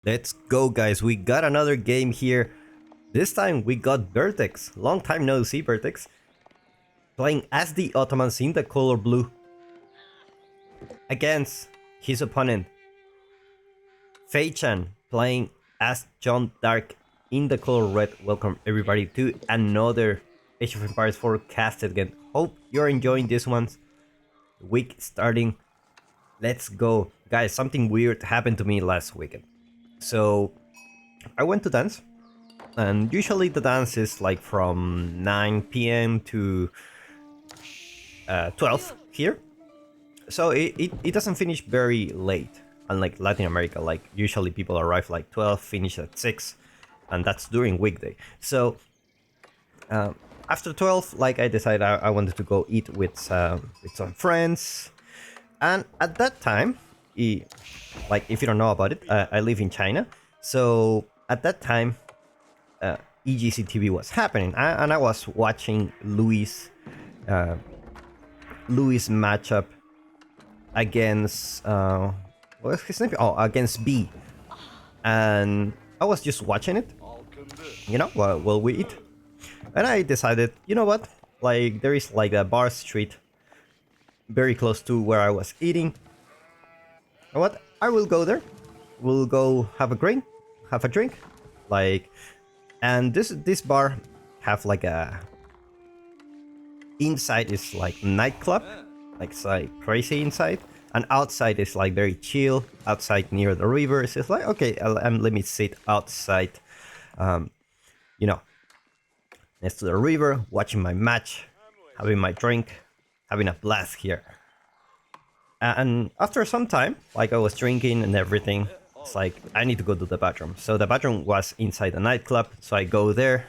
Let's go, guys. We got another game here. This time we got Vertex. Long time no see, Vertex. Playing as the Ottomans in the color blue. Against his opponent, faye-chan, playing as John Dark in the color red. Welcome everybody to another Age of Empires 4 casted game. Hope you're enjoying this one. Week starting. Let's go. Guys, something weird happened to me last weekend. So I went to dance, and usually the dance is like from 9 p.m. to 12 here. So it doesn't finish very late, unlike Latin America. Like usually people arrive like 12, finish at 6, and that's during weekday. So after 12, like I decided I wanted to go eat with some friends. And at that time, like if you don't know about it, I live in China. So at that time, EGC TV was happening, and I was watching Louis matchup against what's his name? Oh, against B, and I was just watching it, while we eat, and I decided, you know what? Like there is like a bar street very close to where I was eating. You know what? I will go there. We'll go have a drink, like, and this bar have like a inside is like nightclub, like it's like crazy inside, and outside is like very chill. Outside near the river, so it's like okay, let me sit outside, next to the river, watching my match, having my drink, having a blast here. And after some time, like I was drinking and everything, it's like I need to go to the bathroom. So the bathroom was inside the nightclub, so I go there,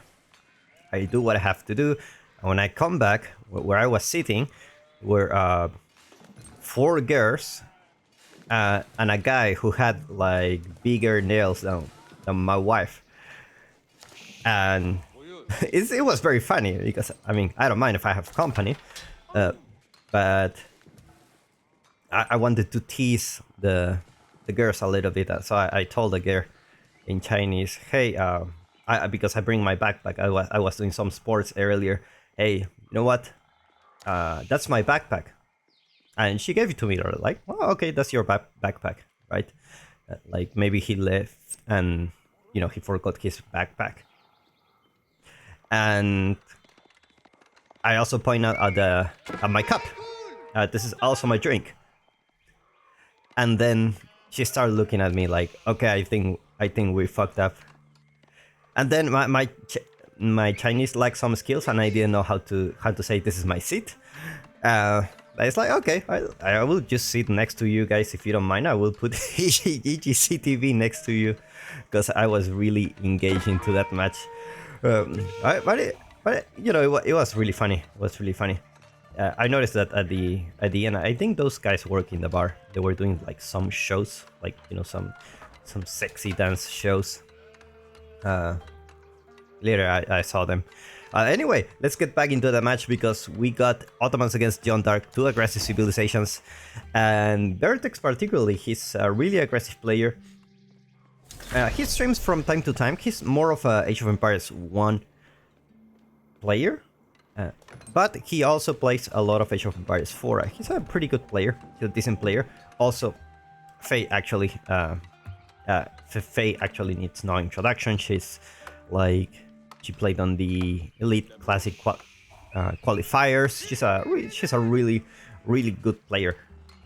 I do what I have to do, and when I come back, where I was sitting, were 4 girls and a guy who had like bigger nails than my wife. And it was very funny because I mean I don't mind if I have company, but I wanted to tease the girls a little bit, so I told the girl in Chinese, hey, because I bring my backpack. I was doing some sports earlier. Hey, you know what? That's my backpack, and she gave it to me. Like, oh, okay, that's your backpack, right? Like maybe he left and he forgot his backpack. And I also point out at my cup. This is also my drink. And then she started looking at me like, okay, I think we fucked up. And then my Chinese lacked some skills, and I didn't know how to say this is my seat. It's like, okay, I will just sit next to you guys if you don't mind. I will put EGC TV next to you, because I was really engaged into that match. But it was really funny. It was really funny. I noticed that at the end, I think those guys work in the bar. They were doing like some shows, like some sexy dance shows. Later I saw them. Anyway, let's get back into the match, because we got Ottomans against John Dark, 2 aggressive civilizations, and Vertex particularly, he's a really aggressive player. He streams from time to time. He's more of a Age of Empires 1 player. But he also plays a lot of Age of Empires 4. He's a pretty good player. He's a decent player. Also, Faye actually needs no introduction. She's like, she played on the Elite Classic qualifiers. She's a really, really good player.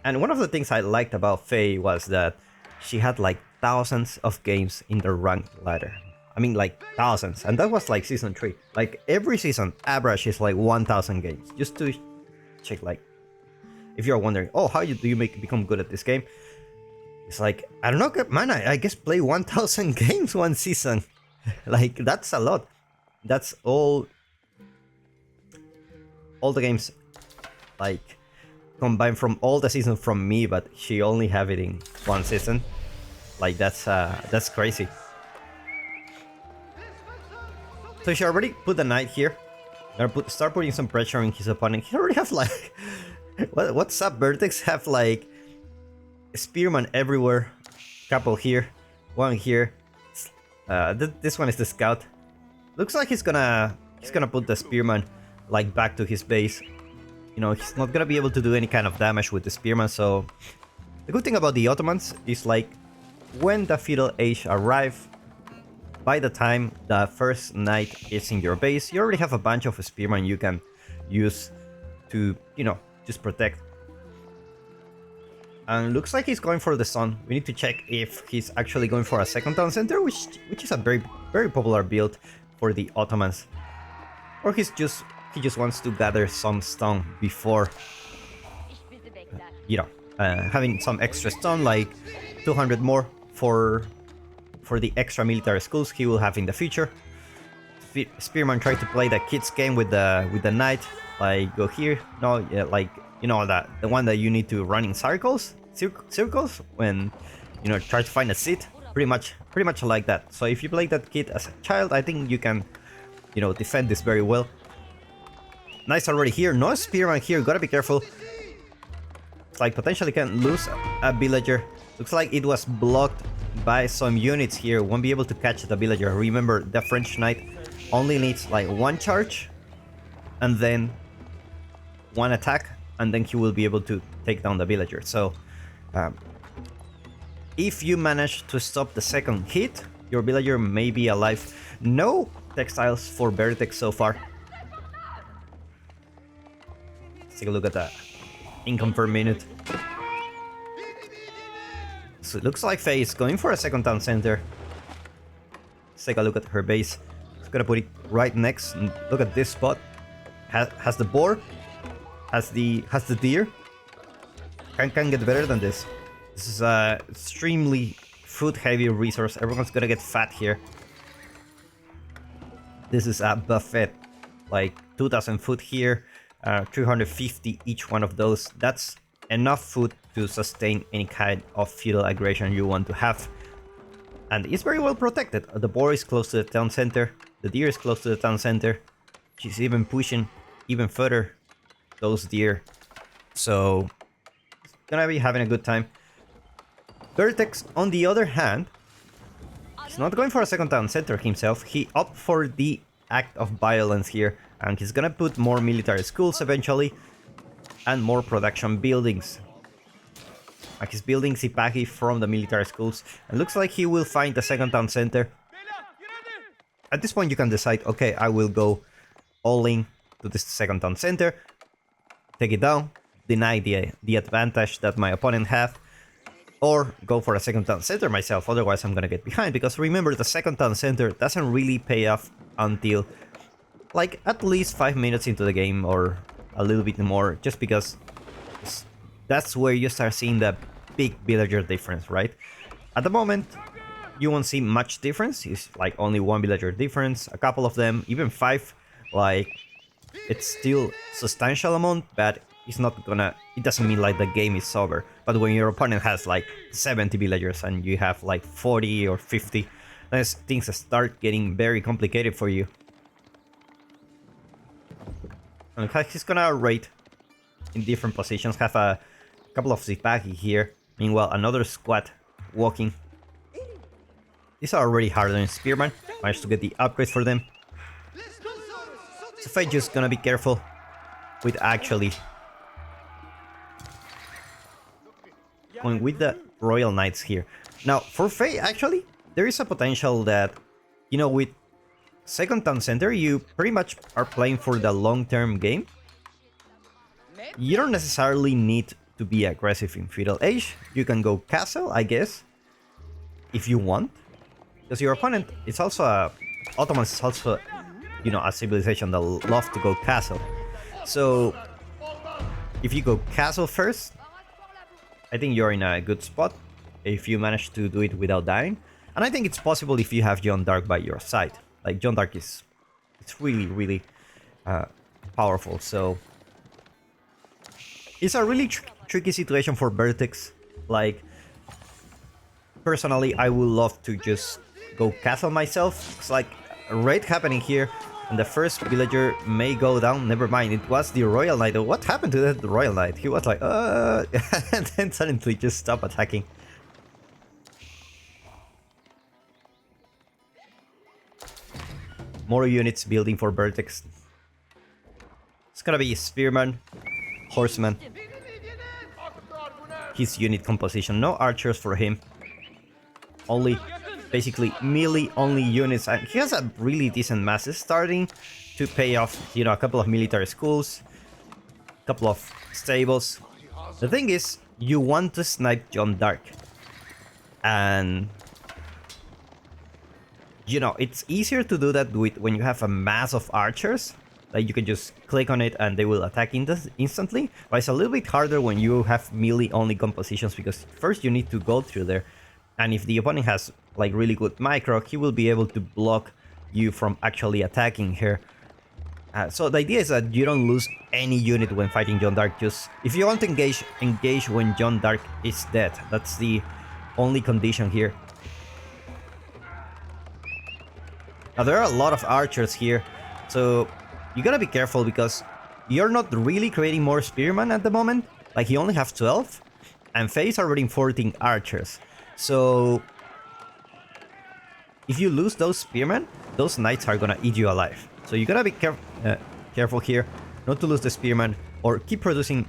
And one of the things I liked about Faye was that she had like thousands of games in the ranked ladder. I mean, like thousands, and that was like season 3. Like every season, average is like 1,000 games. Just to check, like, if you're wondering, oh, how do you become good at this game? It's like, I don't know, man. I guess play 1,000 games one season. Like that's a lot. That's all the games, like combined from all the seasons from me. But she only have it in one season. Like that's crazy. So she already put the knight here. Start putting some pressure on his opponent. He already have like, what's up, Vertex? Have like spearman everywhere. Couple here. One here. This one is the scout. Looks like he's gonna put the spearman like back to his base. You know, he's not gonna be able to do any kind of damage with the spearman. So the good thing about the Ottomans is like when the feudal age arrive, by the time the first knight is in your base, you already have a bunch of spearmen you can use to, you know, just protect. And looks like he's going for the sun. We need to check if he's actually going for a second town center, which is a very popular build for the Ottomans, or he just wants to gather some stone before, you know, having some extra stone, like 200 more for the extra military schools he will have in the future. Spearman tried to play the kids game with the knight, like go here, no, yeah, like, you know, that the one that you need to run in circles when, you know, try to find a seat, pretty much like that. So if you play that kid as a child, I think you can, you know, defend this very well. Nice already here, no spearman here, gotta be careful. It's like potentially can lose a villager. Looks like it was blocked by some units here, won't be able to catch the villager. Remember, the French knight only needs like one charge and then one attack, and then he will be able to take down the villager. So if you manage to stop the second hit, your villager may be alive. No textiles for Vertex so far. Let's take a look at that income per minute. So it looks like Faye is going for a second town center. Let's take a look at her base. Just gonna put it right next, and look at this spot. Has the boar, has the deer. Can't get better than this. This is a extremely food heavy resource. Everyone's gonna get fat here. This is a buffet, like 2,000 food here, 350 each one of those. That's enough food to sustain any kind of feudal aggression you want to have. And it's very well protected. The boar is close to the town center. The deer is close to the town center. She's even pushing even further those deer. So it's gonna be having a good time. Vertex, on the other hand, he's not going for a second town center himself. He opted for the act of violence here, and he's gonna put more military schools eventually and more production buildings. Like he's building Sipagi from the military schools, and looks like he will find the second town center. At this point you can decide, okay, I will go all in to this second town center, take it down, deny the advantage that my opponent had, or go for a second town center myself, otherwise I'm gonna get behind. Because remember, the second town center doesn't really pay off until like at least 5 minutes into the game, or a little bit more, just because that's where you start seeing the big villager difference, right? At the moment, you won't see much difference. It's like only one villager difference, a couple of them, even 5. Like, it's still substantial amount, but it's not gonna, it doesn't mean like the game is over. But when your opponent has like 70 villagers and you have like 40 or 50, then things start getting very complicated for you. And he's gonna raid in different positions, have a couple of Zipagi here. Meanwhile, another squad walking. These are already harder than Spearman. Managed to get the upgrades for them. So Faye just gonna be careful with actually going with the Royal Knights here. Now, for Faye, actually, there is a potential that, you know, with second town center, you pretty much are playing for the long-term game. You don't necessarily need to be aggressive in feudal age. You can go castle, I guess, if you want, because your opponent is also Ottomans is also, you know, a civilization that love to go castle. So if you go castle first, I think you're in a good spot if you manage to do it without dying. And I think it's possible if you have Jeanne d'Arc by your side. Like, Jeanne d'Arc is, it's really powerful. So it's a really tricky situation for Vertex. Like, personally, I would love to just go castle myself. It's like a raid happening here, and the first villager may go down. Never mind, it was the Royal Knight. What happened to the Royal Knight? He was like, and then suddenly just stop attacking. more units building for Vertex. It's gonna be Spearman, Horseman. His unit composition, no archers for him. Only, basically, melee-only units. And he has a really decent mass. It's starting to pay off, you know, a couple of military schools, a couple of stables. The thing is, you want to snipe Jeanne d'Arc. And you know, it's easier to do that with when you have a mass of archers. Like you can just click on it and they will attack instantly. But it's a little bit harder when you have melee only compositions, because first you need to go through there. And if the opponent has like really good micro, he will be able to block you from actually attacking here. So the idea is that you don't lose any unit when fighting Jeanne d'Arc. Just if you want to engage when Jeanne d'Arc is dead. That's the only condition here. Now there are a lot of archers here, so you gotta be careful because you're not really creating more spearmen at the moment. Like he only has 12, and Faye is already 14 archers. So if you lose those spearmen, those knights are gonna eat you alive. So you gotta be careful here, not to lose the spearmen, or keep producing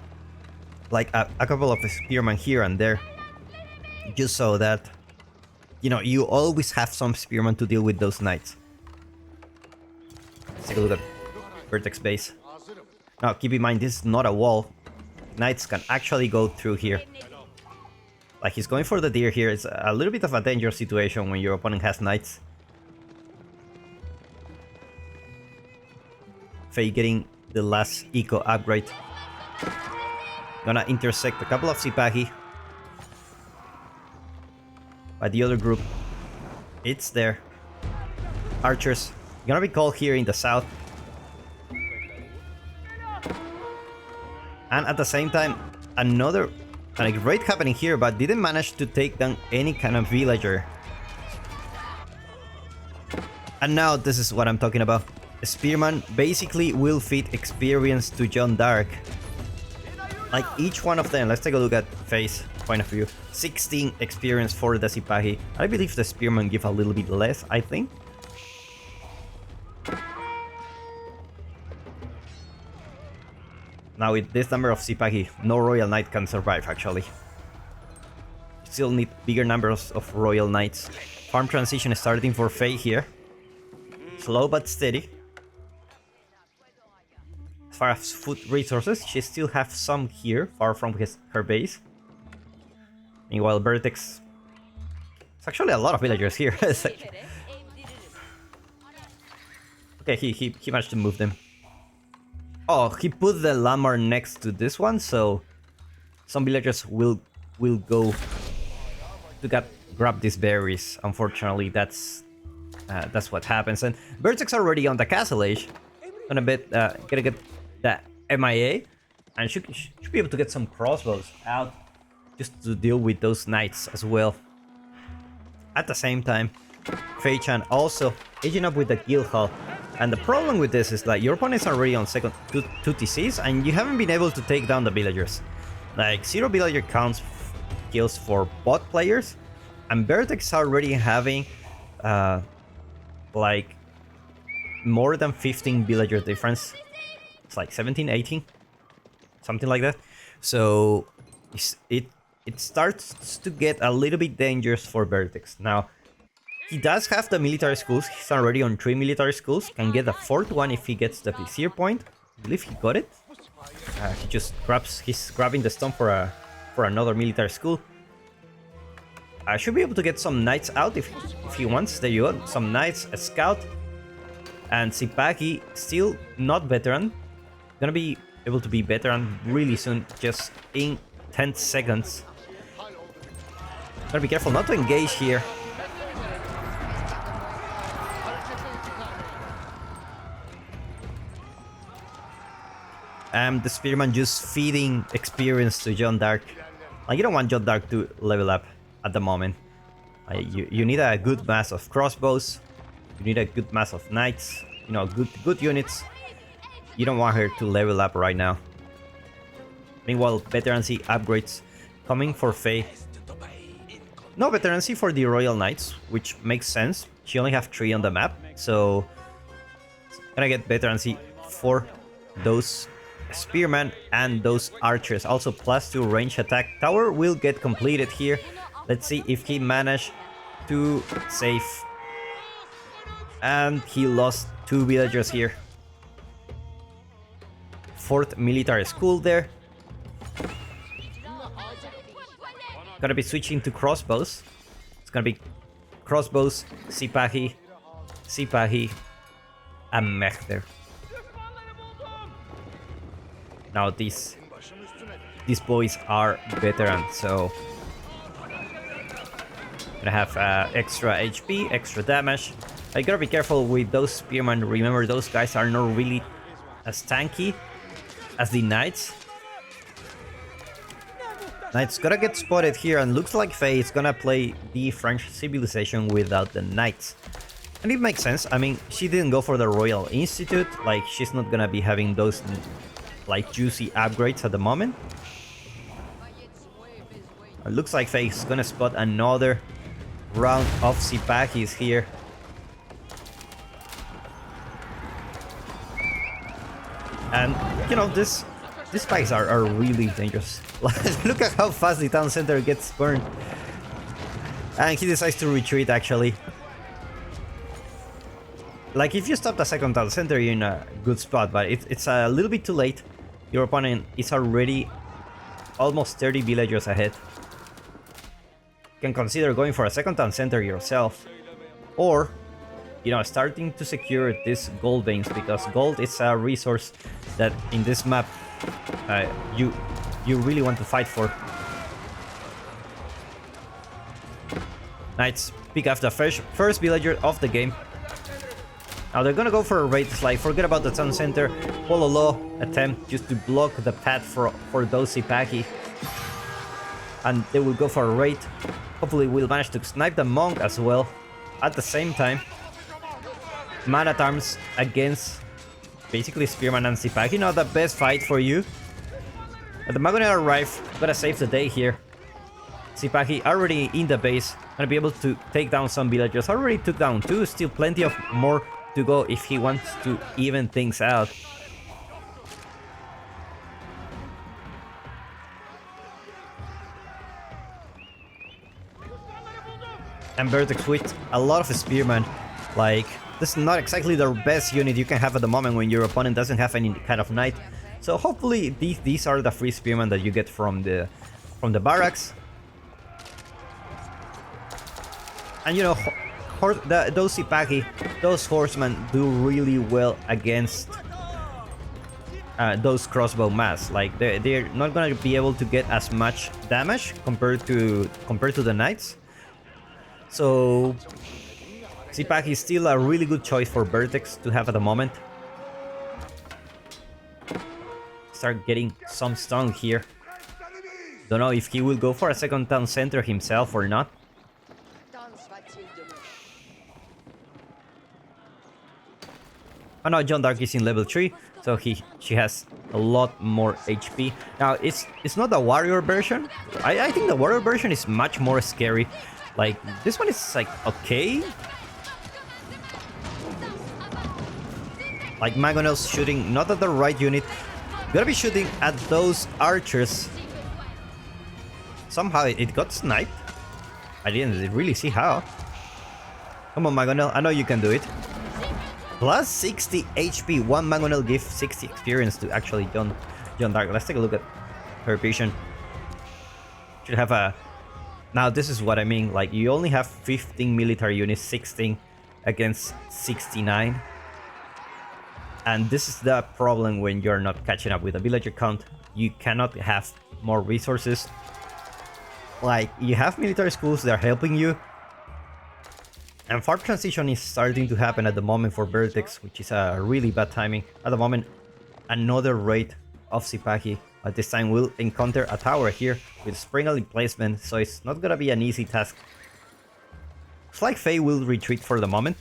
like a couple of spearmen here and there, just so that, you know, you always have some spearmen to deal with those knights. Let's take a look at Vertex base. Now keep in mind, this is not a wall. Knights can actually go through here. Like he's going for the deer here. It's a little bit of a dangerous situation when your opponent has knights. Faye getting the last eco upgrade. Gonna intersect a couple of Sipahi. By the other group, it's there. Archers gonna be called here in the south. And at the same time, another raid happening here, but didn't manage to take down any kind of villager. And now this is what I'm talking about. Spearman basically will feed experience to Jeanne d'Arc. Like each one of them, let's take a look at Faye's point of view. 16 experience for the Sipahi. I believe the Spearman give a little bit less, I think. Now with this number of Sipahi, no Royal Knight can survive actually. Still need bigger numbers of Royal Knights. Farm transition is starting for Faye here. Slow but steady. As far as food resources, she still has some here, far from her base. Meanwhile, Vertex... It's actually a lot of villagers here. Okay, he managed to move them. Oh, he put the llama next to this one, so some villagers will go to grab these berries. Unfortunately, that's what happens. And Vertex already on the castle age. Gonna get the MIA, and should be able to get some crossbows out just to deal with those knights as well. At the same time, faye-chan also aging up with the guild hall. And the problem with this is that your opponent's already on second 2 TCs, and you haven't been able to take down the villagers. Like 0 villager counts kills for bot players, and Vertex already having like more than 15 villager difference. It's like 17, 18, something like that. So it starts to get a little bit dangerous for Vertex. Now, he does have the military schools. He's already on 3 military schools. Can get a 4th one if he gets the Vizier point. I believe he got it. He just he's grabbing the stone for another military school. I should be able to get some knights out if he wants. There you go. Some knights, a scout. And Sipahi still not veteran. Gonna be able to be veteran really soon, just in 10 seconds. Gotta be careful not to engage here. The Spearman just feeding experience to Jeanne d'Arc. Like, you don't want Jeanne d'Arc to level up at the moment. You need a good mass of crossbows. You need a good mass of knights. You know, good units. You don't want her to level up right now. Meanwhile, veterancy upgrades coming for Faye. No veterancy for the Royal Knights, which makes sense. She only have 3 on the map, so Gonna get veterancy for those spearmen and those archers. Also +2 range attack. Tower will get completed here. Let's see if he managed to save. And he lost 2 villagers here. 4th military school there. Gonna be switching to crossbows. It's gonna be crossbows, Sipahi, and Mech there. Now these boys are veterans, so gonna have extra HP, extra damage. I gotta be careful with those spearmen. Remember, those guys are not really as tanky as the knights. Knights gotta get spotted here, and looks like Faye is gonna play the French civilization without the knights. And it makes sense. I mean, she didn't go for the Royal Institute. Like, she's not gonna be having those like juicy upgrades at the moment. It looks like Faye is gonna spot another round of Sipahis here. And you know, these spikes are really dangerous. Look at how fast the town center gets burned. And he decides to retreat, actually. Like, if you stop the second town center, you're in a good spot, but it's a little bit too late. Your opponent is already almost 30 villagers ahead. You can consider going for a second town center yourself. Or, you know, starting to secure these gold veins, because gold is a resource that in this map you really want to fight for. Knights pick up the first villager of the game. Now they're gonna go for a raid. Like, forget about the town center. Follow law attempt just to block the path for those Sipahi. And they will go for a raid. Hopefully we'll manage to snipe the monk as well at the same time. Man at arms against basically spearman and Sipahi. Not the best fight for you. But the Magona arrive, gotta save the day here. Sipahi already in the base, gonna be able to take down some villagers. Already took down 2, still plenty of more to go if he wants to even things out. And Vertex with a lot of spearmen. Like, this is not exactly the best unit you can have at the moment when your opponent doesn't have any kind of knight. So hopefully these are the free spearmen that you get from the barracks. And you know, those Sipahi, those horsemen do really well against those crossbow mass. Like, they're not gonna be able to get as much damage compared to the knights. So Sipahi is still a really good choice for Vertex to have at the moment. Start getting some stun here. Don't know if he will go for a second town center himself or not. Oh no, John Dark is in level 3, so she has a lot more HP. Now it's not the warrior version. I think the warrior version is much more scary. Like, this one is like okay. Like, Magonel's shooting not at the right unit. Gotta be shooting at those archers. Somehow it got sniped. I didn't really see how. Come on, Magonel, I know you can do it. Plus 60 HP. One Magonel gives 60 experience to actually John Dark. Let's take a look at her vision. Should have a... Now this is what I mean. Like, you only have 15 military units, 16 against 69. And this is the problem when you're not catching up with a villager count. You cannot have more resources. Like, you have military schools, they're helping you. And farm transition is starting to happen at the moment for Vertex, which is a really bad timing. At the moment, another raid of Sipahi. But this time we'll encounter a tower here with Springle placement, so it's not gonna be an easy task. Looks like Faye will retreat for the moment.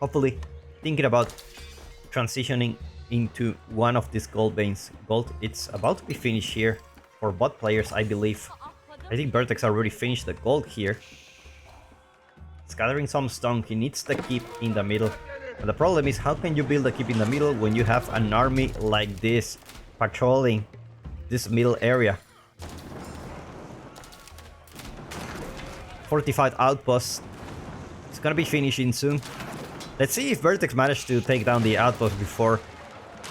Hopefully, thinking about transitioning into one of these gold veins. Gold, it's about to be finished here for bot players, I believe. I think Vertex already finished the gold here. It's gathering some stone. He needs the keep in the middle. But the problem is, how can you build a keep in the middle when you have an army like this patrolling this middle area? Fortified outpost. It's gonna be finishing soon. Let's see if Vertex managed to take down the outpost before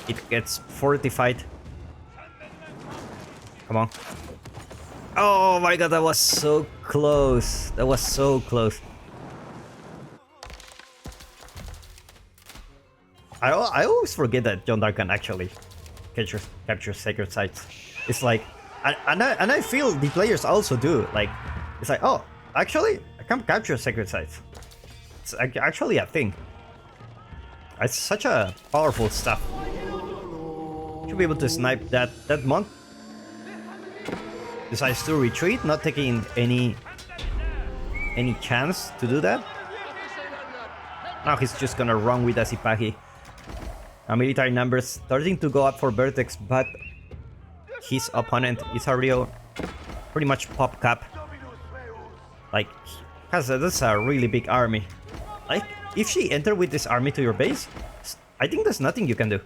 it gets fortified. Come on. Oh my god, that was so close. That was so close. I always forget that Jeanne can actually capture sacred sites. It's like, and I feel the players also do. Like, it's like, oh, actually, I can capture sacred sites. It's actually a thing. It's such a powerful stuff. Should be able to snipe that monk. Decides to retreat, not taking any chance to do that. Now he's just gonna run with Asipagi. Military numbers starting to go up for Vertex, but his opponent is already pretty much pop cap. Like, that's a really big army. Like, if she enter with this army to your base, I think there's nothing you can do.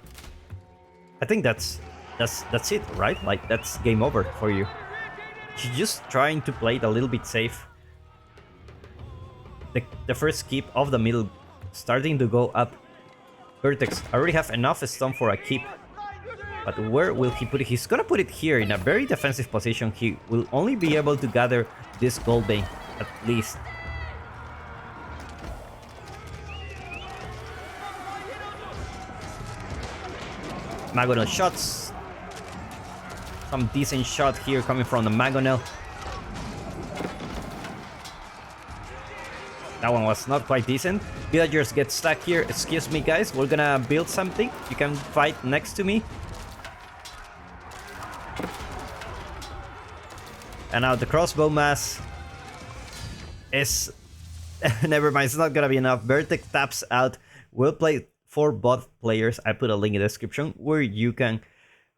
I think that's it, right? Like, that's game over for you. She's just trying to play it a little bit safe. The first keep of the middle starting to go up. Vertex already have enough stone for a keep. But where will he put it? He's gonna put it here in a very defensive position. He will only be able to gather this gold vein, at least. Magonel shots. Some decent shot here coming from the Magonel. That one was not quite decent. Villagers get stuck here. Excuse me, guys. We're gonna build something. You can fight next to me. And now the crossbow mass is... Never mind, it's not gonna be enough. Vertex taps out. We'll play for both players. I put a link in the description where you can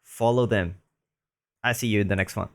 follow them. I see you in the next one.